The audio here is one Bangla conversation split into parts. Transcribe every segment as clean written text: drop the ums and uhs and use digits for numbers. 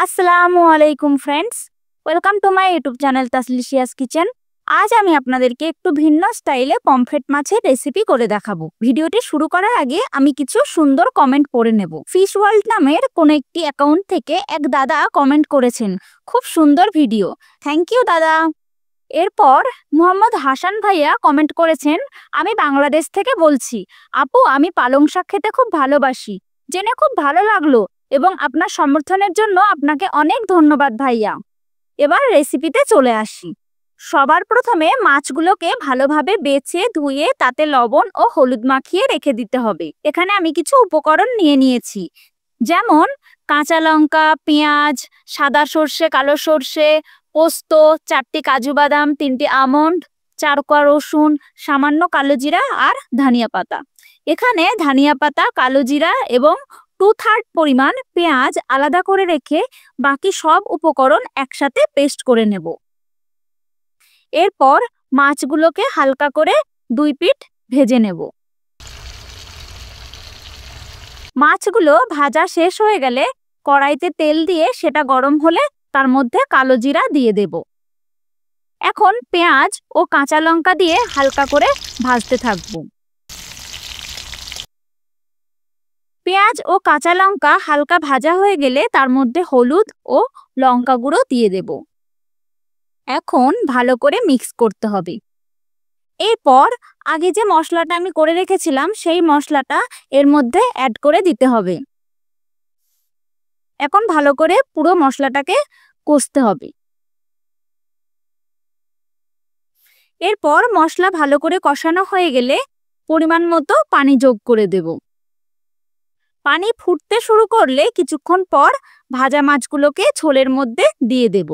আসসালামু আলাইকুম friends, welcome to my YouTube channel Taslicious kitchen. আজ আমি আপনাদেরকে একটু ভিন্ন স্টাইলে পমফ্রেট মাছের রেসিপি করে দেখাবো। ভিডিওটি শুরু করার আগে আমি কিছু সুন্দর কমেন্ট পড়ে নেব। ফিশ ওয়ার্ল্ড নামের কোন একটি অ্যাকাউন্ট থেকে এক দাদা কমেন্ট করেছেন, খুব সুন্দর ভিডিও, থ্যাংক ইউ দাদা। এরপর মোহাম্মদ হাসান ভাইয়া কমেন্ট করেছেন, আমি বাংলাদেশ থেকে বলছি, আপু আমি পালং শাক খেতে খুব ভালোবাসি, জেনে খুব ভালো লাগলো এবং আপনার সমর্থনের জন্য আপনাকে অনেক ধন্যবাদ ভাইয়া। এবার রেসিপিতে চলে আসি। সবার প্রথমে মাছগুলোকে ভালোভাবে বেছে ধুয়ে তাতে লবণ ও হলুদ মাখিয়ে রেখে দিতে হবে। এখানে আমি কিছু উপকরণ নিয়ে নিয়েছি, যেমন কাঁচা লঙ্কা, পেঁয়াজ, সাদা সর্ষে, কালো সর্ষে, পোস্ত, 4টি কাজু বাদাম, 3টি আমন্ড, 4 কোয়া রসুন, সামান্য কালো জিরা আর ধনিয়া পাতা। এখানে ধনিয়া পাতা, কালো জিরা এবং 2/3 পরিমাণ পেঁয়াজ আলাদা করে রেখে বাকি সব উপকরণ একসাথে পেস্ট করে নেব। এরপর মাছগুলোকে হালকা করে 2 পিঠ ভেজে নেব। মাছগুলো ভাজা শেষ হয়ে গেলে কড়াইতে তেল দিয়ে সেটা গরম হলে তার মধ্যে কালো জিরা দিয়ে দেব। এখন পেঁয়াজ ও কাঁচা লঙ্কা দিয়ে হালকা করে ভাজতে থাকব। পেঁয়াজ ও কাঁচা লঙ্কা হালকা ভাজা হয়ে গেলে তার মধ্যে হলুদ ও লঙ্কা গুঁড়ো দিয়ে দেব। এখন ভালো করে মিক্স করতে হবে। এরপর আগে যে মশলাটা আমি করে রেখেছিলাম সেই মশলাটা এর মধ্যে অ্যাড করে দিতে হবে। এখন ভালো করে পুরো মশলাটাকে কষতে হবে। এরপর মশলা ভালো করে কষানো হয়ে গেলে পরিমাণ মতো পানি যোগ করে দেব। পানি ফুটতে শুরু করলে কিছুক্ষণ পর ভাজা মাছগুলোকে ঝোলের মধ্যে দিয়ে দেব।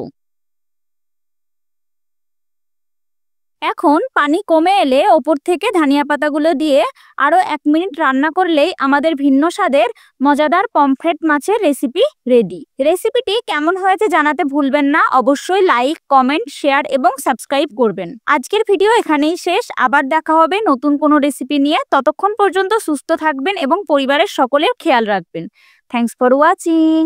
এখন পানি কমে এলে ওপর থেকে ধনিয়া পাতাগুলো দিয়ে আরো 1 মিনিট রান্না করলেই আমাদের ভিন্ন স্বাদের মজাদার পমফ্রেট মাছের রেসিপি রেডি। রেসিপিটি কেমন হয়েছে জানাতে ভুলবেন না। অবশ্যই লাইক, কমেন্ট, শেয়ার এবং সাবস্ক্রাইব করবেন। আজকের ভিডিও এখানেই শেষ। আবার দেখা হবে নতুন কোনো রেসিপি নিয়ে। ততক্ষণ পর্যন্ত সুস্থ থাকবেন এবং পরিবারের সকলের খেয়াল রাখবেন। Thanks for watching.